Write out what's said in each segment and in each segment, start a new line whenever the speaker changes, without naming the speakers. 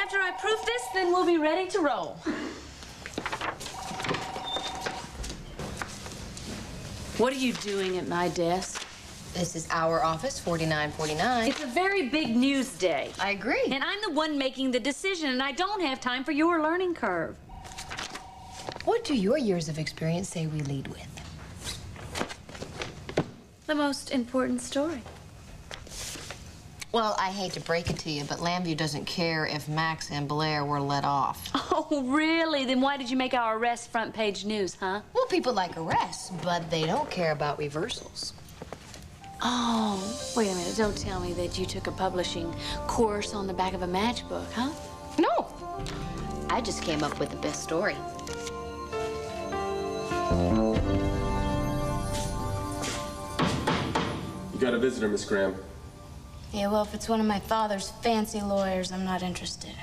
After I proof this, then we'll be ready to roll. What are you doing at my desk?
This is our office, 4949.
It's a very big news day.
I agree.
And I'm the one making the decision, and I don't have time for your learning curve.
What do your years of experience say we lead with?
The most important story.
Well, I hate to break it to you, but Lambview doesn't care if Max and Blair were let off.
Oh, really? Then why did you make our arrest front page news, huh?
Well, people like arrests, but they don't care about reversals.
Oh, wait a minute. Don't tell me that you took a publishing course on the back of a matchbook, huh?
No. I just came up with the best story.
You got a visitor, Miss Graham.
Yeah, well, if it's one of my father's fancy lawyers, I'm not interested.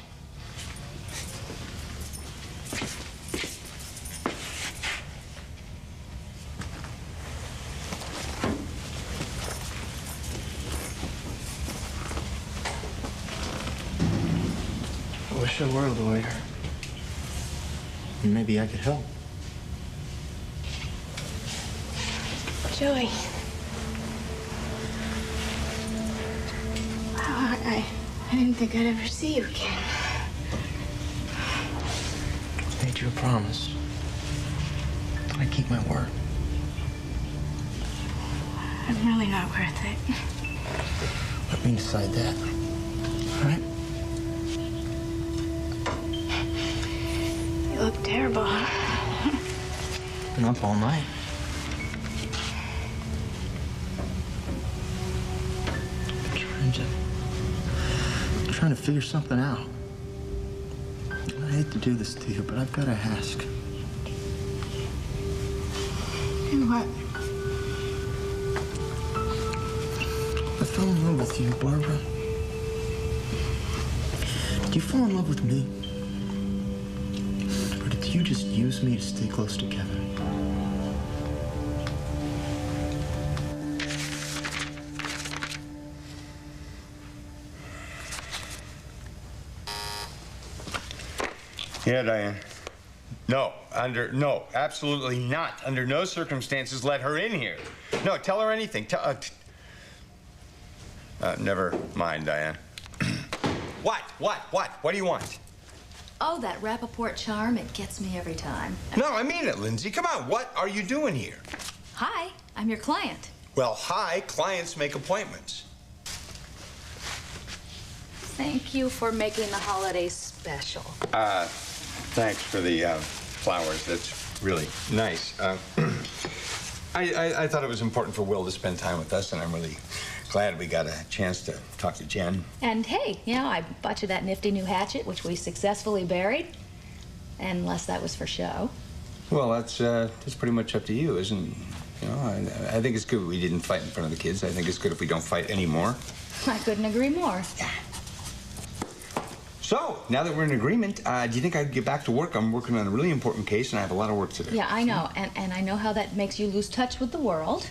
I wish I were a lawyer. Maybe I could help.
Joey. Wow, I didn't think I'd ever see you again.
I made you a promise. I keep my word.
I'm really not worth it.
Let me decide that. All right?
You look terrible.
Been up all night. I'm trying to figure something out. I hate to do this to you, but I've got to ask.
And what?
I fell in love with you, Barbara. Did you fall in love with me? Or did you just use me to stay close together?
Yeah, Diane. No, absolutely not. Under no circumstances let her in here. No, tell her anything. Never mind, Diane. What? What do you want?
Oh, that Rappaport charm, it gets me every time.
No, I mean it, Lindsay. Come on, what are you doing here?
Hi, I'm your client.
Well, hi, clients make appointments.
Thank you for making the holiday special.
Thanks for the flowers. That's really nice. I thought it was important for Will to spend time with us, and I'm really glad we got a chance to talk to Jen.
And hey, you know, I bought you that nifty new hatchet, which we successfully buried. Unless that was for show.
Well, that's pretty much up to you, isn't it? You know, I think it's good we didn't fight in front of the kids. I think it's good if we don't fight anymore.
I couldn't agree more.
Yeah. So, now that we're in agreement, do you think I could get back to work? I'm working on a really important case, and I have a lot of work to do.
Yeah, I know. And I know how that makes you lose touch with the world.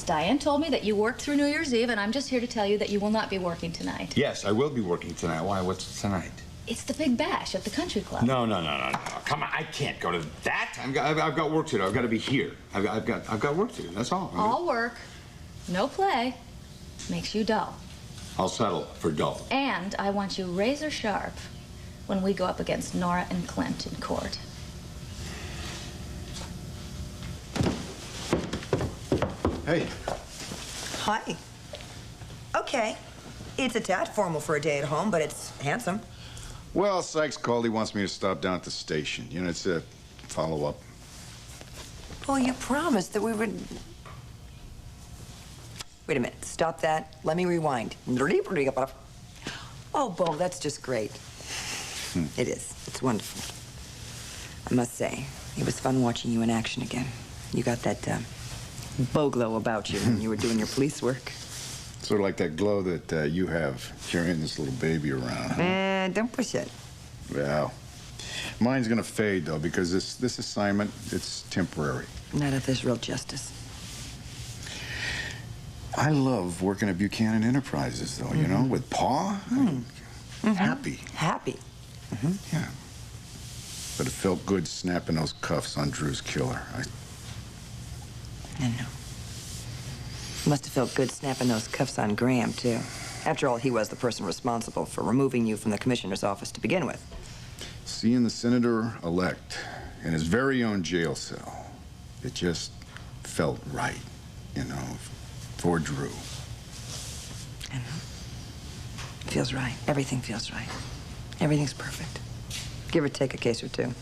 Diane told me that you worked through New Year's Eve, and I'm just here to tell you that you will not be working tonight.
Yes, I will be working tonight. Why? What's tonight?
It's the big bash at the country club.
No. Come on, I can't go to that. I've got work to do. I've got to be here. I've got work to do. That's all.
All work, no play, makes you dull.
I'll settle for dull.
And I want you razor sharp when we go up against Nora and Clint in court.
Hey. Hi. Okay. It's a tad formal for a day at home, but it's handsome.
Well, Sykes called. He wants me to stop down at the station. You know, it's a follow-up.
Well, you promised that we would... Wait a minute. Stop that. Let me rewind. Oh, Bo, that's just great. It is. It's wonderful. I must say, it was fun watching you in action again. You got that Bo glow about you when you were doing your police work.
Sort of like that glow that you have carrying this little baby around. Huh?
Don't push it.
Well, mine's gonna fade, though, because this assignment, it's temporary.
Not if there's real justice.
I love working at Buchanan Enterprises, though, you know, with Pa. Happy.
Happy.
Yeah. But it felt good snapping those cuffs on Drew's killer.
I know. Must have felt good snapping those cuffs on Graham, too. After all, he was the person responsible for removing you from the commissioner's office to begin with.
Seeing the senator-elect in his very own jail cell, it just felt right, you know, for Drew.
I know. Feels right. Everything feels right. Everything's perfect. Give or take a case or two.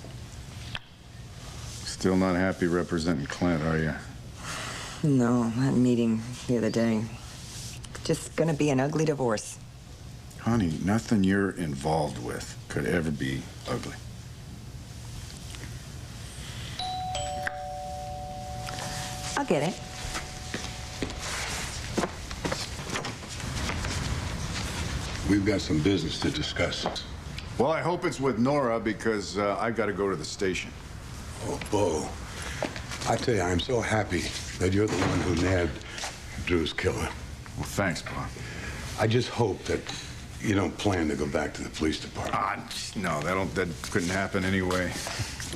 Still not happy representing Clint, are you?
No, that meeting the other day. Just gonna be an ugly divorce.
Honey, nothing you're involved with could ever be ugly.
I'll get it.
We've got some business to discuss.
Well, I hope it's with Nora because I've got to go to the station.
Oh, Bo, I tell you, I'm so happy that you're the one who nabbed Drew's killer.
Well, thanks, Bob.
I just hope that you don't plan to go back to the police department.
No, that couldn't happen anyway.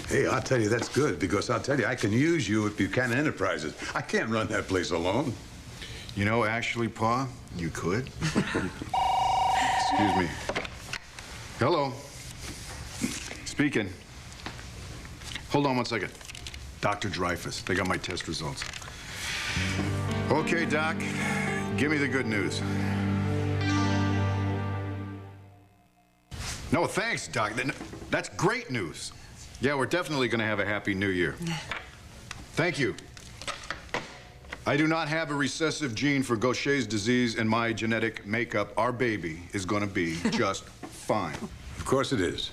Hey, I'll tell you, that's good, because I'll tell you, I can use you at Buchanan Enterprises. I can't run that place alone.
You know, actually, Pa, you could. Excuse me. Hello. Speaking. Hold on one second. Dr. Dreyfus. They got my test results. Okay, Doc. Give me the good news. No, thanks, Doc. That's great news. Yeah, we're definitely going to have a happy new year. Thank you. I do not have a recessive gene for Gaucher's disease in my genetic makeup. Our baby is going to be just fine.
Of course it is.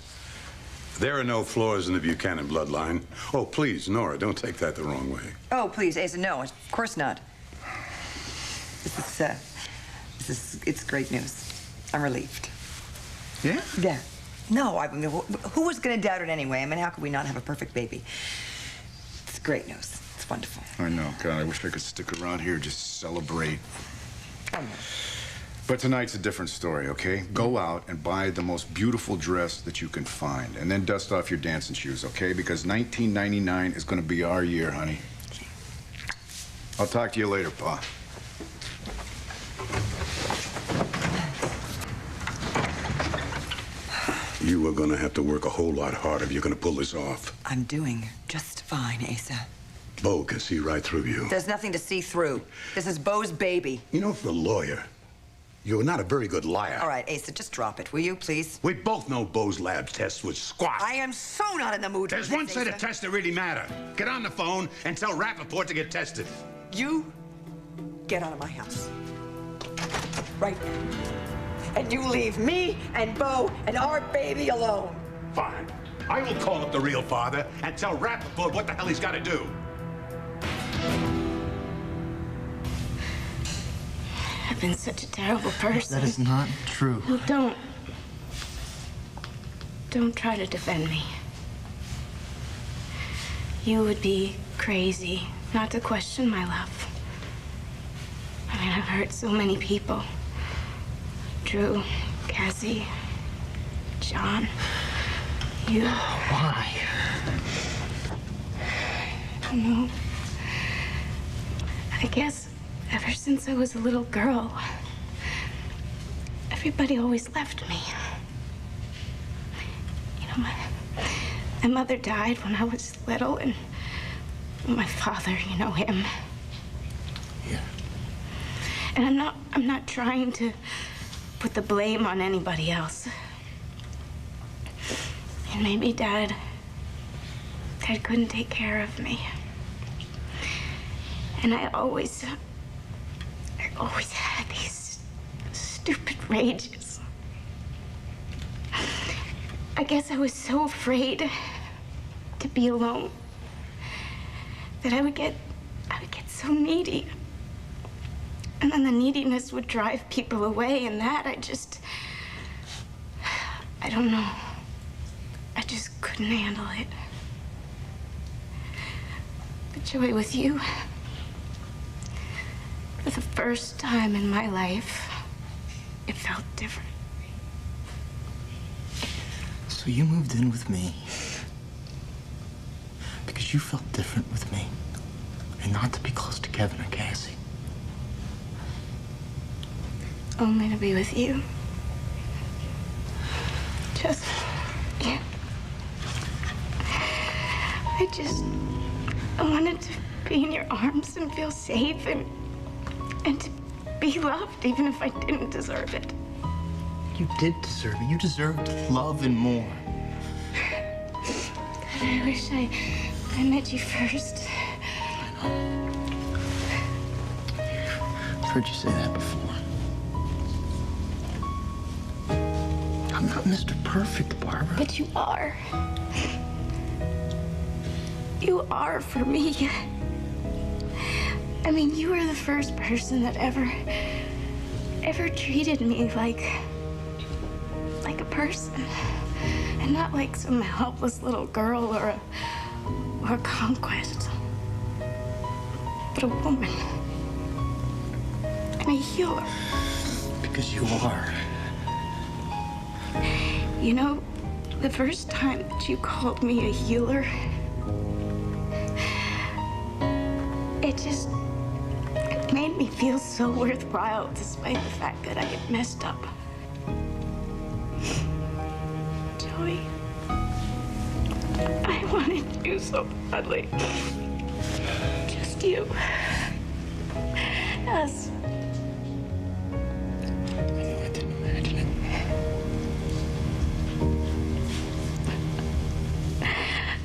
There are no flaws in the Buchanan bloodline. Oh, please, Nora, don't take that the wrong way.
Oh, please, Asa, no, of course not. It's great news. I'm relieved.
Yeah?
Yeah. No, I mean, who was going to doubt it anyway? I mean, how could we not have a perfect baby? It's great news. It's wonderful.
I know. God, I wish I could stick around here and just celebrate.
I know.
But tonight's a different story, okay? Go out and buy the most beautiful dress that you can find, and then dust off your dancing shoes, okay? Because 1999 is going to be our year, honey.
Okay.
I'll talk to you later, Pa.
You are going to have to work a whole lot harder if you're going to pull this off.
I'm doing just fine, Asa.
Bo can see right through you.
There's nothing to see through. This is Bo's baby.
You know, for a lawyer, you're not a very good liar.
All right, Asa, just drop it, will you, please?
We both know Bo's lab tests was squat.
I am so not in the mood for
There's
this,
one set of
Asa.
tests that really matter. Get on the phone and tell Rappaport to get tested.
You get out of my house. Right now. And you leave me and Bo and our baby alone.
Fine. I will call up the real father and tell Rappaport what the hell he's got to do.
I've been such a terrible person.
That is not true.
Well, don't. Don't try to defend me. You would be crazy not to question my love. I mean, I've hurt so many people. Drew, Cassie, John, you.
Why?
I don't know. I guess ever since I was a little girl, everybody always left me. You know, my mother died when I was little, and my father, you know him.
Yeah.
And I'm not trying to put the blame on anybody else. And maybe Dad couldn't take care of me. And I always had these stupid rages. I guess I was so afraid to be alone that I would get so needy. And then the neediness would drive people away, and that I don't know. I just couldn't handle it. But Joey, with you, for the first time in my life, it felt different.
So you moved in with me because you felt different with me and not to be close to Kevin or Cassie.
Only to be with you. Just, yeah. I wanted to be in your arms and feel safe and to be loved, even if I didn't deserve it.
You did deserve it. You deserved love and more.
God, I wish I met you first.
I know. I've heard you say that before. I'm not Mr. Perfect, Barbara.
But you are. You are for me. I mean, you were the first person that ever treated me like a person. And not like some helpless little girl or a conquest. But a woman. And a healer.
Because you are.
You know, the first time that you called me a healer, it made me feel so worthwhile despite the fact that I had messed up. Joey, I wanted you so badly. Just you. Us.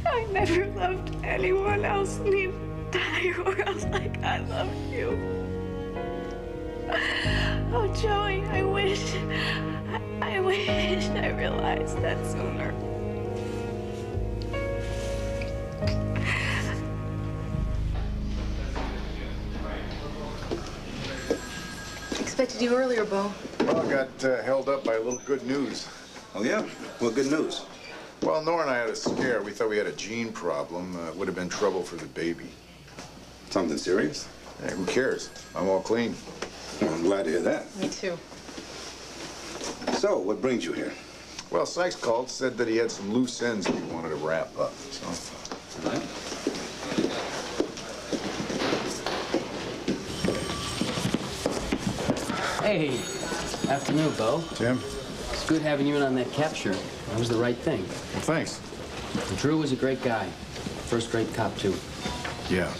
I never loved anyone else in the entire world like I loved you. Oh, Joey, I wish I realized that sooner.
Expected you earlier, Bo.
Well, I got held up by a little good news.
Oh, yeah? Well, good news.
Well, Nora and I had a scare. We thought we had a gene problem. Would have been trouble for the baby.
Something serious?
Hey, who cares? I'm all clean.
Well, I'm glad to hear that.
Me too.
So, what brings you here?
Well, Sykes called, said that he had some loose ends that he wanted to wrap up, so...
All right.
Hey, afternoon, Bo.
Tim?
It's good having you in on that capture. That was the right thing.
Well, thanks.
Drew was a great guy. First-rate cop, too.
Yeah.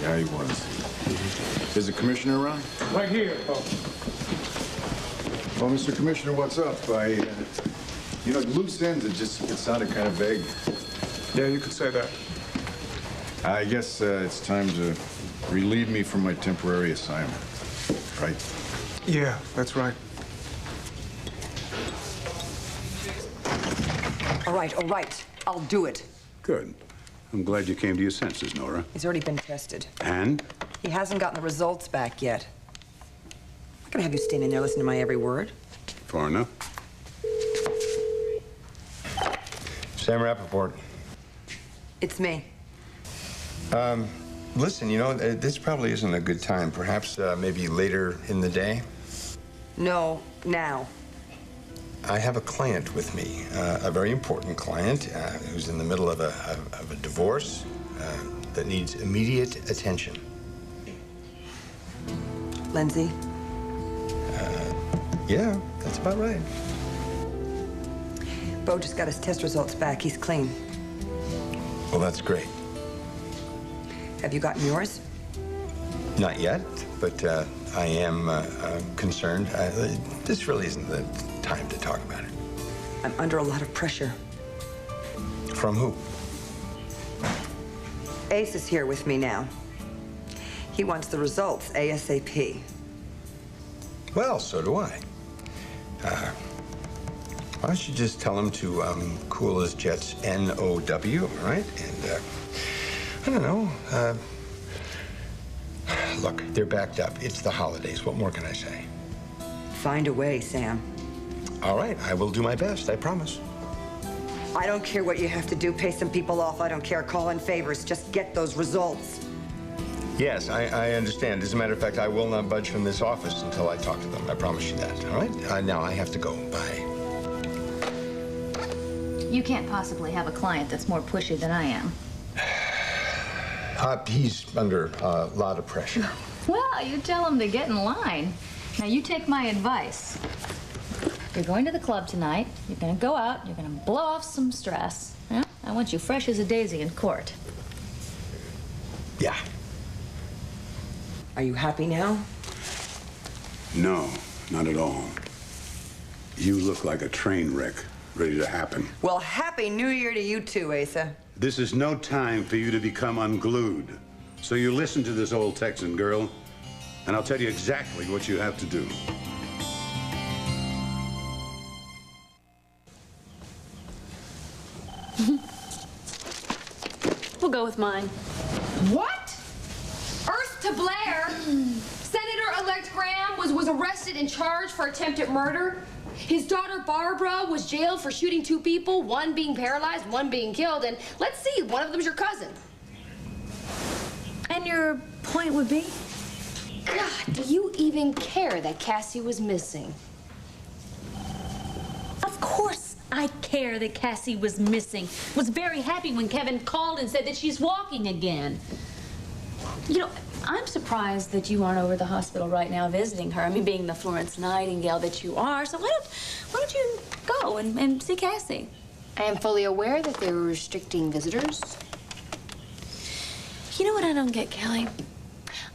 Yeah, he was. Is the commissioner around?
Right here, Bo.
Well, Mr. Commissioner, what's up? You know, loose ends, it sounded kind of vague.
Yeah, you could say that.
I guess it's time to relieve me from my temporary assignment, right?
Yeah, that's right.
All right. I'll do it.
Good. I'm glad you came to your senses, Nora.
He's already been tested.
And?
He hasn't gotten the results back yet. I'm not gonna have you standing there listening to my every word.
Far enough.
Sam Rappaport.
It's me.
Listen, you know, this probably isn't a good time. Perhaps maybe later in the day.
No, now.
I have a client with me, a very important client who's in the middle of a divorce that needs immediate attention.
Lindsay?
Yeah, that's about right.
Bo just got his test results back. He's clean.
Well, that's great.
Have you gotten yours?
Not yet, but I am concerned. This really isn't the time to talk about it.
I'm under a lot of pressure.
From who?
Ace is here with me now. He wants the results ASAP.
Well, so do I. Why don't you just tell him to cool his jets NOW, all right? And, I don't know. Look, they're backed up. It's the holidays. What more can I say?
Find a way, Sam.
All right, I will do my best, I promise.
I don't care what you have to do. Pay some people off. I don't care. Call in favors. Just get those results.
Yes, I understand. As a matter of fact, I will not budge from this office until I talk to them. I promise you that, all right? Now I have to go. Bye.
You can't possibly have a client that's more pushy than I am.
He's under a lot of pressure.
Well, you tell him to get in line. Now, you take my advice. You're going to the club tonight. You're going to go out. You're going to blow off some stress. Yeah? I want you fresh as a daisy in court.
Yeah.
Are you happy now?
No, not at all. You look like a train wreck ready to happen.
Well, Happy New Year to you too, Asa.
This is no time for you to become unglued. So you listen to this old Texan girl, and I'll tell you exactly what you have to do.
We'll go with mine.
What? Earth to Blair? Senator-elect Graham was arrested and charged for attempted murder. His daughter Barbara was jailed for shooting 2 people, one being paralyzed, one being killed, and let's see, one of them's your cousin.
And your point would be?
God, do you even care that Cassie was missing?
Of course I care that Cassie was missing. Was very happy when Kevin called and said that she's walking again. You know, I'm surprised that you aren't over at the hospital right now visiting her. I mean, being the Florence Nightingale that you are. So why don't you go and see Cassie?
I am fully aware that they were restricting visitors.
You know what I don't get, Kelly?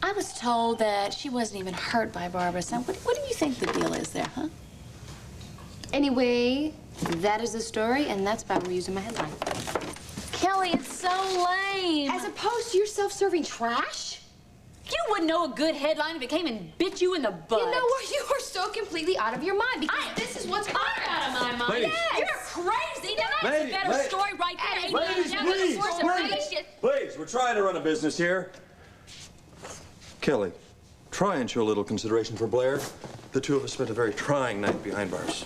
I was told that she wasn't even hurt by Barbara's son. What do you think the deal is there, huh?
Anyway, that is the story, and that's why we're using my headline.
Kelly, it's so lame.
As opposed to your self-serving trash?
You wouldn't know a good headline if it came and bit you in the butt.
You know what? You are so completely out of your mind because this is what's
I'm out of my mind.
Ladies.
Yes. You're crazy. Now that's a better story right there.
Ladies, please, we're trying to run a business here. Kelly, try and show a little consideration for Blair. The two of us spent a very trying night behind bars.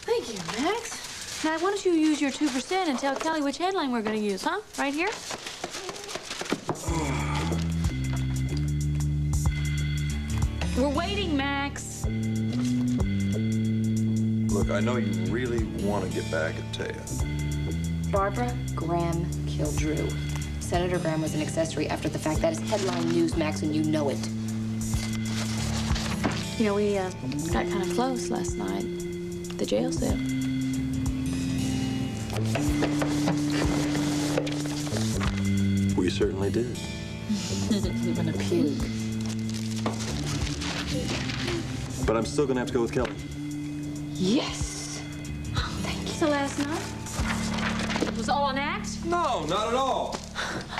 Thank you, Max. Now, why don't you use your 2% and tell Kelly which headline we're going to use, huh? Right here? We're waiting, Max.
Look, I know you really want to get back at Taya.
Barbara Graham killed Drew. Senator Graham was an accessory after the fact. That is headline news, Max, and you know it.
You know, we got kind of close last night at the jail cell.
We certainly did.
You're gonna puke.
But I'm still gonna have to go with Kelly.
Yes!
Thank you. So last night? It was all an act?
No, not at all.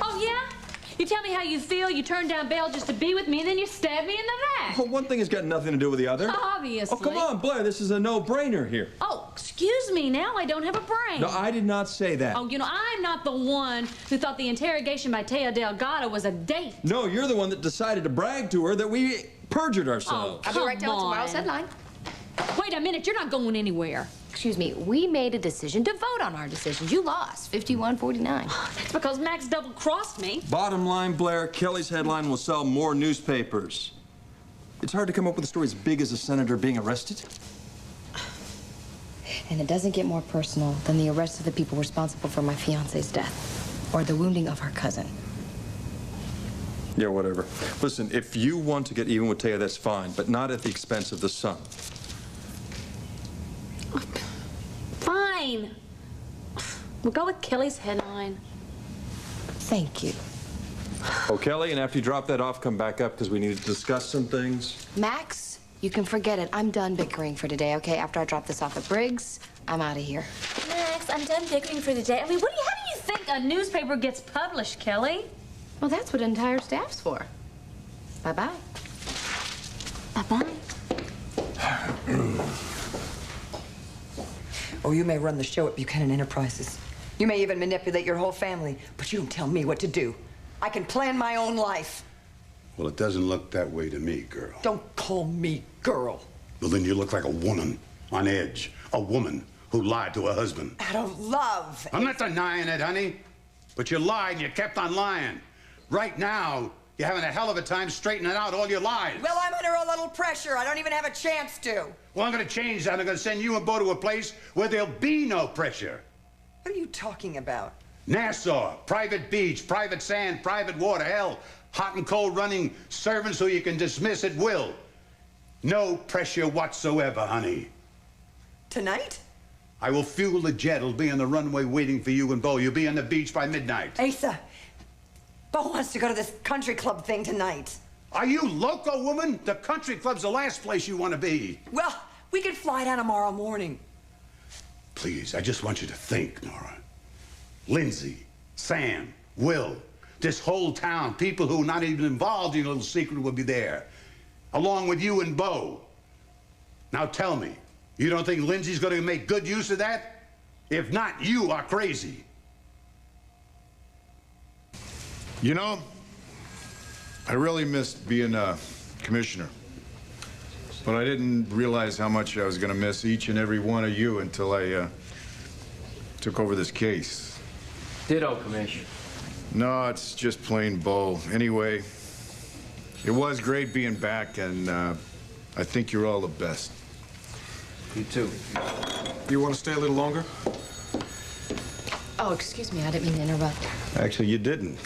Oh, yeah? You tell me how you feel, you turn down bail just to be with me, and then you stab me in the back.
Well, one thing has got nothing to do with the other.
Obviously.
Oh, come on, Blair, this is a no-brainer here.
Oh, excuse me, now I don't have a brain.
No, I did not say that.
Oh, you know, I'm not the one who thought the interrogation by Taya Delgado was a date.
No, you're the one that decided to brag to her that we perjured ourselves.
Oh,
I'll be right down with tomorrow's headline.
Wait a minute, you're not going anywhere.
Excuse me, we made a decision to vote on our decisions. You lost, 51-49.
That's because Max double-crossed me.
Bottom line, Blair, Kelly's headline will sell more newspapers. It's hard to come up with a story as big as a senator being arrested.
And it doesn't get more personal than the arrest of the people responsible for my fiance's death or the wounding of her cousin.
Yeah, whatever. Listen, if you want to get even with Taya, that's fine, but not at the expense of the son.
Fine. We'll go with Kelly's headline.
Thank you.
Oh, Kelly, and after you drop that off, come back up because we need to discuss some things.
Max, you can forget it. I'm done bickering for today, okay? After I drop this off at Briggs, I'm out of here.
Max, I'm done bickering for the day. I mean, how do you think a newspaper gets published, Kelly?
Well, that's what entire staff's for. Bye-bye.
Bye-bye.
Oh, you may run the show at Buchanan Enterprises. You may even manipulate your whole family, but you don't tell me what to do. I can plan my own life.
Well, it doesn't look that way to me, girl.
Don't call me girl.
Well, then you look like a woman on edge. A woman who lied to her husband.
Out of love.
I'm not denying it, honey. But you lied and you kept on lying. Right now, You're having a hell of a time straightening out all your lies.
Well, I'm under a little pressure. I don't even have a chance to.
Well, I'm going to change that. I'm going to send you and Bo to a place where there'll be no pressure.
What are you talking about?
Nassau, private beach, private sand, private water, hell, hot and cold running servants who you can dismiss at will. No pressure whatsoever, honey.
Tonight?
I will fuel the jet. It'll be on the runway waiting for you and Bo. You'll be on the beach by midnight.
Asa, Bo wants to go to this country club thing tonight.
Are you loco, woman? The country club's the last place you want to be.
Well, we could fly down tomorrow morning.
Please, I just want you to think, Nora. Lindsay, Sam, Will, this whole town, people who are not even involved in your little secret will be there, along with you and Bo. Now tell me, you don't think Lindsay's going to make good use of that? If not, you are crazy.
You know, I really missed being a commissioner. But I didn't realize how much I was going to miss each and every one of you until I took over this case.
Ditto, Commissioner.
No, it's just plain Bo. Anyway, it was great being back, and I think you're all the best.
You too.
You want to stay a little longer?
Oh, excuse me, I didn't mean to interrupt.
Actually, you didn't.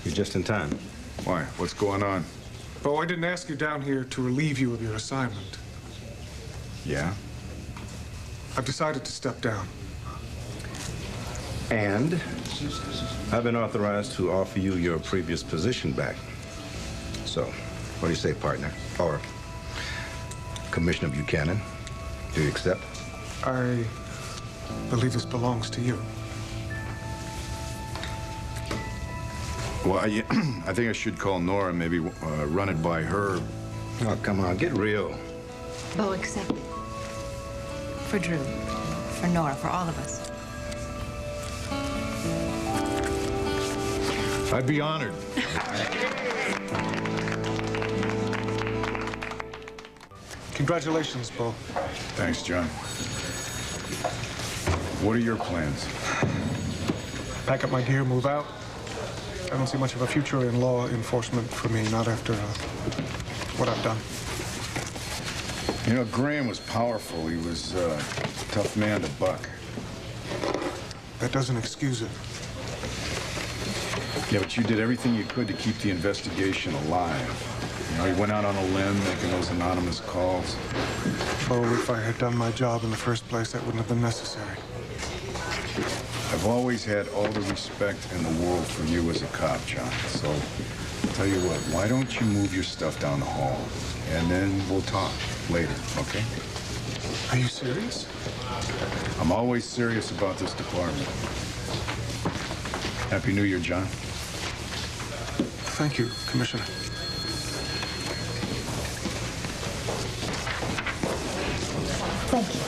You're just in time.
Why? What's going on?
Bo, I didn't ask you down here to relieve you of your assignment.
Yeah?
I've decided to step down.
And I've been authorized to offer you your previous position back. So, what do you say, partner? Or Commissioner Buchanan? Do you accept?
I believe this belongs to you.
Well, I think I should call Nora, maybe run it by her.
Oh, come on, get real.
Bo, accept it. For Drew, for Nora, for all of us.
I'd be honored.
Congratulations, Bo.
Thanks, John. What are your plans?
Pack up my gear, move out. I don't see much of a future in law enforcement for me, not after what I've done.
You know, Graham was powerful. He was a tough man to buck.
That doesn't excuse it.
Yeah, but you did everything you could to keep the investigation alive. You know, you went out on a limb making those anonymous calls.
Bo, if I had done my job in the first place, that wouldn't have been necessary.
I've always had all the respect in the world for you as a cop, John. So, I'll tell you what, why don't you move your stuff down the hall, and then we'll talk later, okay?
Are you serious?
I'm always serious about this department. Happy New Year, John.
Thank you, Commissioner.
Thank you.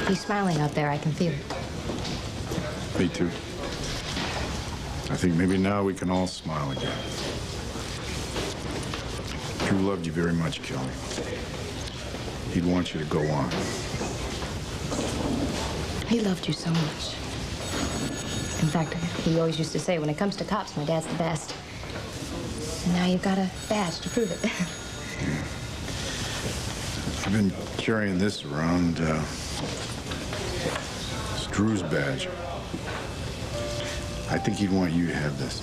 He's smiling out there. I can feel it.
Me too. I think maybe now we can all smile again. Drew loved you very much, Kelly. He'd want you to go on.
He loved you so much. In fact, he always used to say, when it comes to cops, my dad's the best. And now you've got a badge to prove it.
I've been carrying this around. It's Drew's badge. I think he'd want you to have this.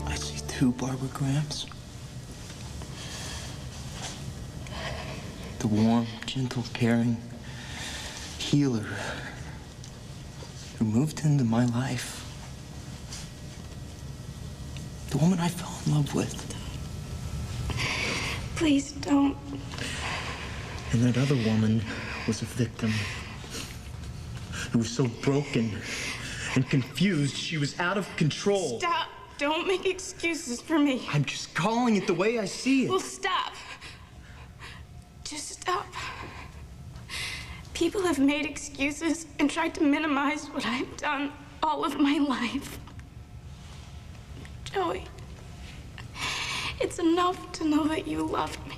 I see two Barbara Grahams. The warm, gentle, caring healer who moved into my life. The woman I fell in love with.
Please don't.
And that other woman was a victim who was so broken and confused she was out of control.
Stop. Don't make excuses for me.
I'm just calling it the way I see it.
Well, stop. Just stop. People have made excuses and tried to minimize what I've done all of my life. Joey, it's enough to know that you loved me.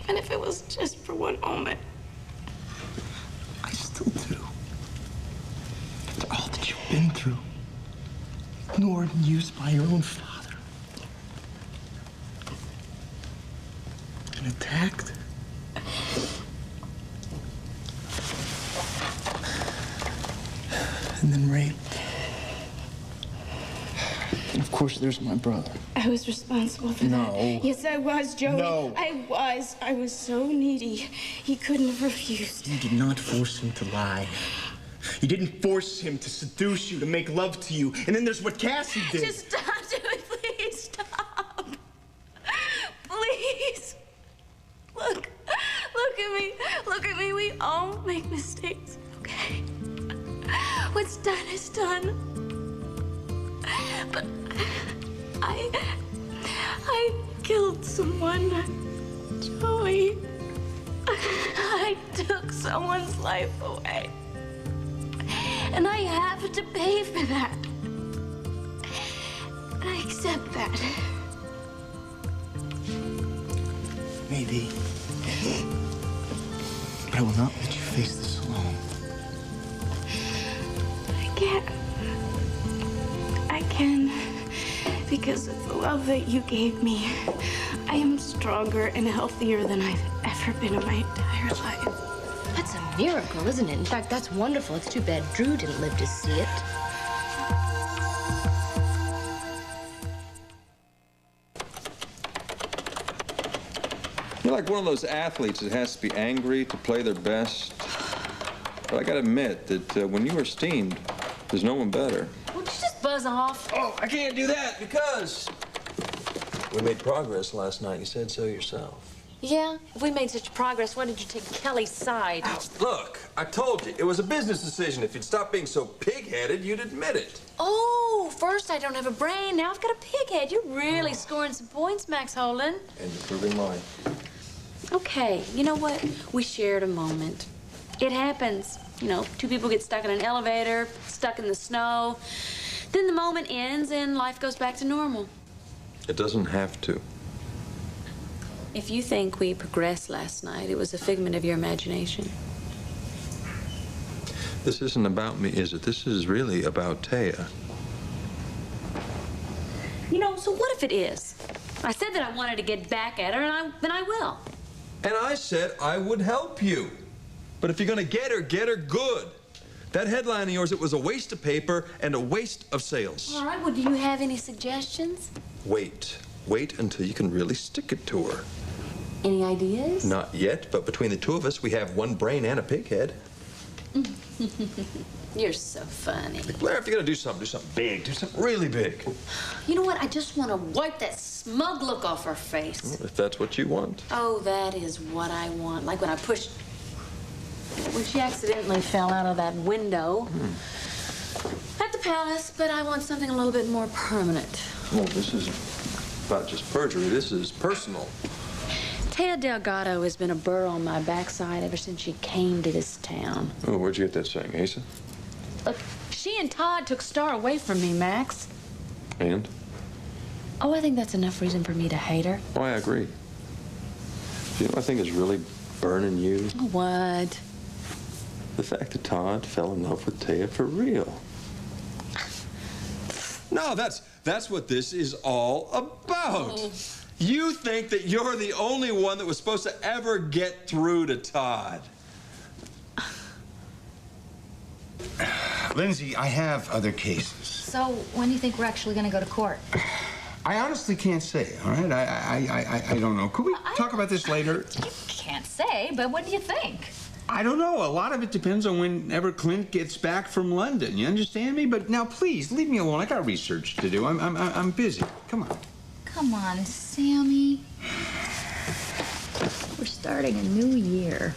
even if it was just for one moment.
I still do. After all that you've been through, ignored and used by your own father, and attacked. And then raped. And of course, there's my brother.
I was responsible for that.
No.
Yes, I was, Joey.
No.
I was. I was so needy. He couldn't have refused.
You did not force him to lie. You didn't force him to seduce you, to make love to you. And then there's what Cassie did.
Just stop, Joey. Please stop. Please. Look at me. Look at me. We all make mistakes, okay? What's done is done. But I killed someone, Joey. I took someone's life away. And I have to pay for that. And I accept that.
Maybe. But I will not let you face this alone.
I can. Because of the love that you gave me, I am stronger and healthier than I've ever been in my entire life.
That's a miracle, isn't it? In fact, that's wonderful. It's too bad Drew didn't live to see it.
You're like one of those athletes that has to be angry to play their best. But I gotta admit that when you are steamed, there's no one better.
Won't you just buzz off?
Oh, I can't do that because we made progress last night. You said so yourself.
Yeah? If we made such progress, why did you take Kelly's side?
Look, I told you, it was a business decision. If you'd stop being so pig-headed, you'd admit it.
Oh, first I don't have a brain, now I've got a pig head. You're really scoring some points, Max Holden.
And you're proving mine.
Okay, you know what? We shared a moment. It happens. You know, two people get stuck in an elevator, stuck in the snow. Then the moment ends and life goes back to normal.
It doesn't have to.
If you think we progressed last night, it was a figment of your imagination.
This isn't about me, is it? This is really about Taya.
You know, so what if it is? I said that I wanted to get back at her, and then I will.
And I said I would help you. But if you're gonna get her good. That headline of yours, it was a waste of paper and a waste of sales.
All right, well, do you have any suggestions?
Wait until you can really stick it to her.
Any ideas?
Not yet, but between the two of us, we have one brain and a pig head.
You're so funny.
Blair, if you're gonna do something big. Do something really big.
You know what? I just want to wipe that smug look off her face.
Well, if that's what you want.
Oh, that is what I want. Like when I pushed... When she accidentally fell out of that window at the palace, but I want something a little bit more permanent.
Well, this isn't about just perjury. This is personal.
Taya Delgado has been a burr on my backside ever since she came to this town.
Oh, where'd you get that saying, Asa?
Look, she and Todd took Star away from me, Max.
And?
Oh, I think that's enough reason for me to hate her.
Oh, I agree. You know what I think is really burning you?
What?
The fact that Todd fell in love with Taya for real. No, that's what this is all about.
Oh.
You think that you're the only one that was supposed to ever get through to Todd.
Lindsay, I have other cases.
So, when do you think we're actually going to go to court?
I honestly can't say, all right? I don't know. Could we talk about this later?
You can't say, but what do you think?
I don't know. A lot of it depends on whenever Clint gets back from London. You understand me? But now, please, leave me alone. I got research to do. I'm busy. Come on.
Come on, Sammy. We're starting a new year.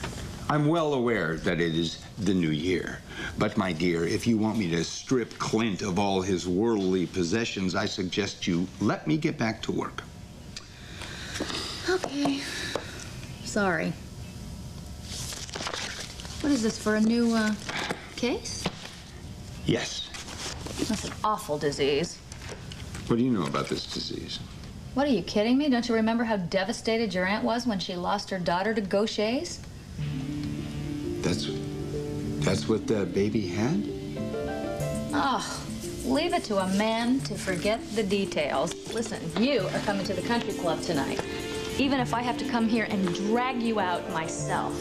I'm well aware that it is the new year. But, my dear, if you want me to strip Clint of all his worldly possessions, I suggest you let me get back to work.
Okay. Sorry. What is this, for a new, case?
Yes.
That's an awful disease.
What do you know about this disease?
What, are you kidding me? Don't you remember how devastated your aunt was when she lost her daughter to Gaucher's?
That's what the baby had?
Oh, leave it to a man to forget the details. Listen, you are coming to the country club tonight, even if I have to come here and drag you out myself.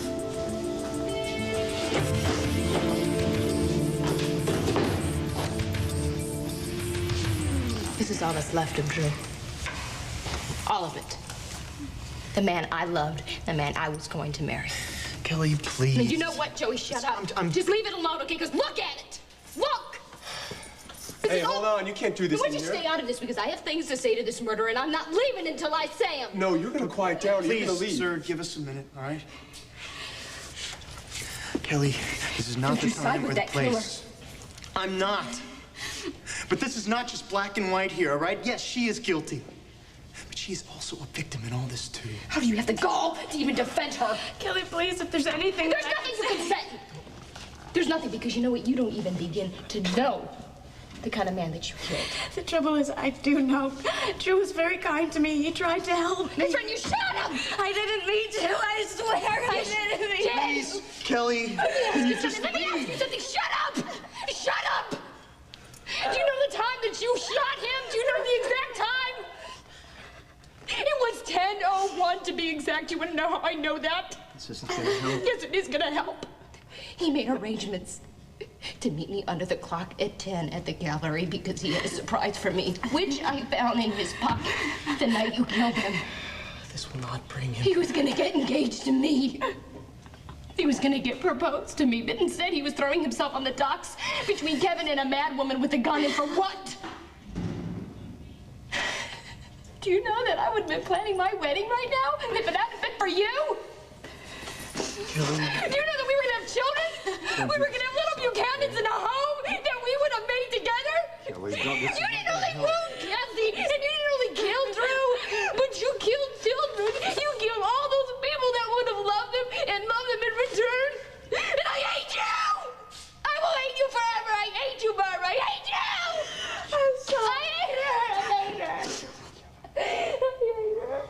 This is all that's left of Drew. All of it. The man I loved, the man I was going to marry.
Kelly, please.
Now, you know what, Joey? Shut up. Just leave it alone, okay? Because look at it. Look!
Hey, hold on. You can't do this
Why
in
don't you
here.
stay out of this? Because I have things to say to this murderer, and I'm not leaving until I say them.
No, you're going to quiet down. You're
Please,
going to leave.
sir, give us a minute, all right? Kelly, this is not
Don't
the
you side
time
with
or the
that killer.
place. I'm not. But this is not just black and white here, all right? Yes, she is guilty. But she is also a victim in all this, too.
How do you have the gall to even defend her?
Kelly, please, if there's anything...
There's nothing you can say. There's nothing, because you know what? You don't even begin to know the kind of man that you killed.
The trouble is, I do know. Drew was very kind to me. He tried to help me.
That's right, you shot him!
I didn't mean to. I swear I didn't mean to.
Please, Kelly, can you just
Let me ask you something. Shut up! Shut up! Do you know the time that you shot him? Do you know the exact time? It was 10:01 to be exact. You want to know how I know that?
This isn't gonna help.
Yes, it is gonna help. He made arrangements to meet me under the clock at 10 at the gallery because he had a surprise for me, which I found in his pocket the night you killed him.
This will not bring him.
He was gonna get engaged to me. He was gonna get proposed to me, but instead he was throwing himself on the docks between Kevin and a mad woman with a gun, and for what? Do you know that I would have been planning my wedding right now if it hadn't been for you?
Kelly.
Do you know that we were gonna have children? We were gonna have little Buchanans in a home that we would have made together?
Kelly, don't
You didn't only wound Cassie, and you didn't only kill Drew, but you killed children. You killed all those people that would have loved him and loved him in return. And I hate you! I will hate you forever. I hate you, Barbara. I hate you! I'm sorry. I hate her. I hate her. I hate her.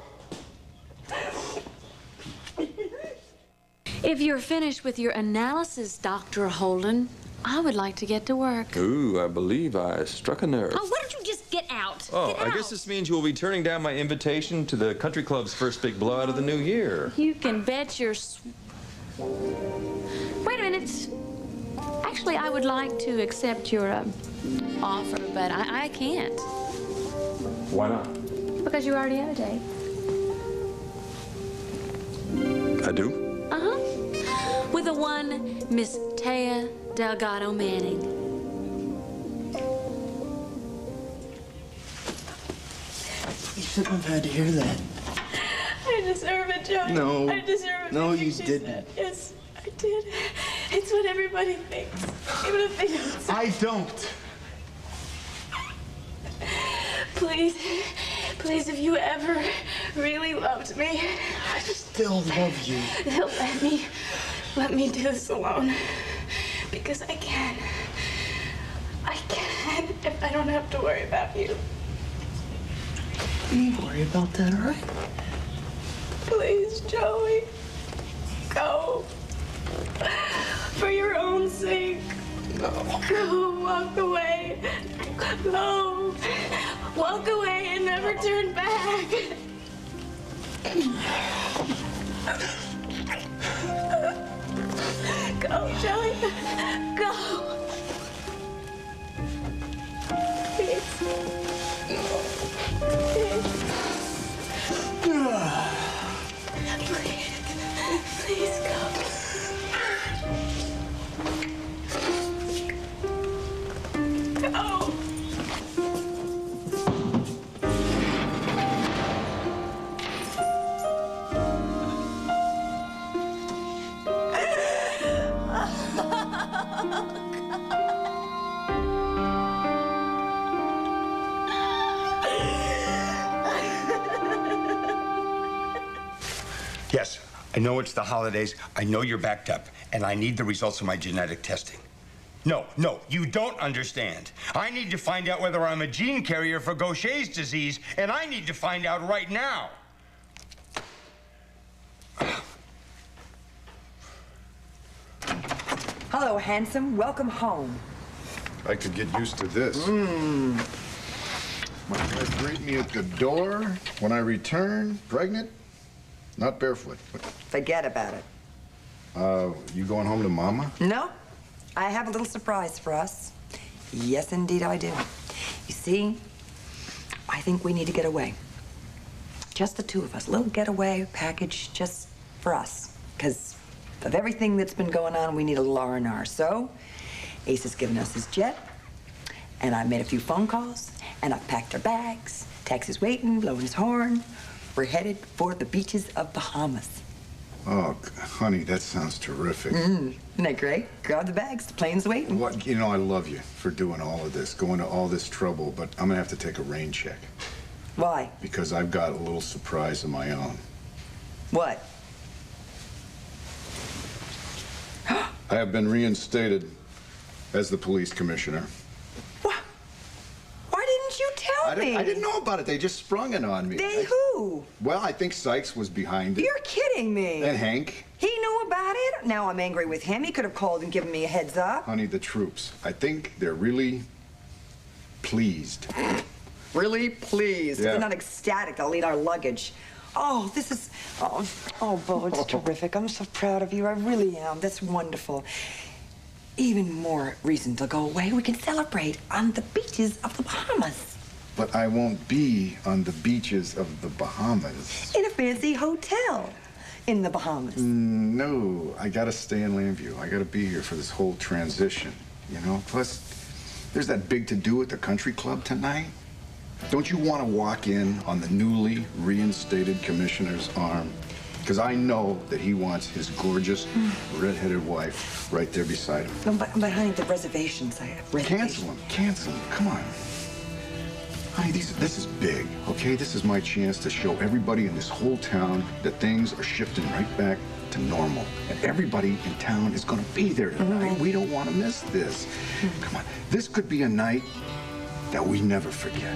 If you're finished with your analysis, Dr. Holden, I would like to get to work.
Ooh, I believe I struck a nerve.
Oh, why don't you just get out?
Oh,
Get
I
out.
guess this means you will be turning down my invitation to the country club's first big blowout of the new year.
You can bet your... Wait a minute. Actually, I would like to accept your offer, but I can't.
Why not?
Because you already have a date.
I do?
Uh-huh. With the one Miss Taya Delgado Manning.
You shouldn't have had to hear that.
I deserve it, Joey.
No.
I deserve it.
No,
Everything
you
she
didn't.
said. Yes, I did. It's what everybody thinks. Even if they don't.
I don't.
Please, please, if you ever really loved me,
I still love you.
let me do this alone. Because I can. I can if I don't have to worry about you.
You worry about that, all right?
Please, Joey. Go. For your own sake.
No.
Go, walk away. Go. Walk away and never turn back. Go, Joey. Go. Please. Please go. Go.
Yes, I know it's the holidays. I know you're backed up, and I need the results of my genetic testing.
No, you don't understand. I need to find out whether I'm a gene carrier for Gaucher's disease, and I need to find out right now.
Hello, handsome. Welcome home.
I could get used to this. My wife greet me at the door when I return, pregnant, not barefoot.
Forget about it.
You going home to Mama?
No, I have a little surprise for us. Yes, indeed, I do. You see, I think we need to get away. Just the two of us. A little getaway package just for us. Because of everything that's been going on, we need a little R&R. So, Ace has given us his jet, and I made a few phone calls, and I've packed our bags. Taxi's waiting, blowing his horn. We're headed for the beaches of Bahamas.
Oh, honey, that sounds terrific.
Isn't that great? Grab the bags, the plane's waiting.
What, you know, I love you for doing all of this, going to all this trouble, but I'm gonna have to take a rain check.
Why?
Because I've got a little surprise of my own.
What?
I have been reinstated as the police commissioner.
Why didn't you tell me?
I didn't know about it. They just sprung it on me.
They who?
Well, I think Sykes was behind it.
You're kidding me.
And Hank.
He knew about it? Now I'm angry with him. He could have called and given me a heads up.
Honey, the troops. I think they're really pleased.
Really pleased.
Yeah.
They're not ecstatic. They'll eat our luggage. Oh, this is... Oh, Bo, it's terrific. I'm so proud of you. I really am. That's wonderful. Even more reason to go away. We can celebrate on the beaches of the Bahamas.
But I won't be on the beaches of the Bahamas.
In a fancy hotel in the Bahamas.
No, I gotta stay in Lambview. I gotta be here for this whole transition, you know? Plus, there's that big to-do at the country club tonight. Don't you want to walk in on the newly reinstated commissioner's arm? Because I know that he wants his gorgeous, red-headed wife right there beside him.
No, but honey, the reservations, I have reservations.
Cancel them, come on. Honey, this is big, okay? This is my chance to show everybody in this whole town that things are shifting right back to normal. And everybody in town is gonna be there tonight. We don't want to miss this. Come on, this could be a night that we never forget.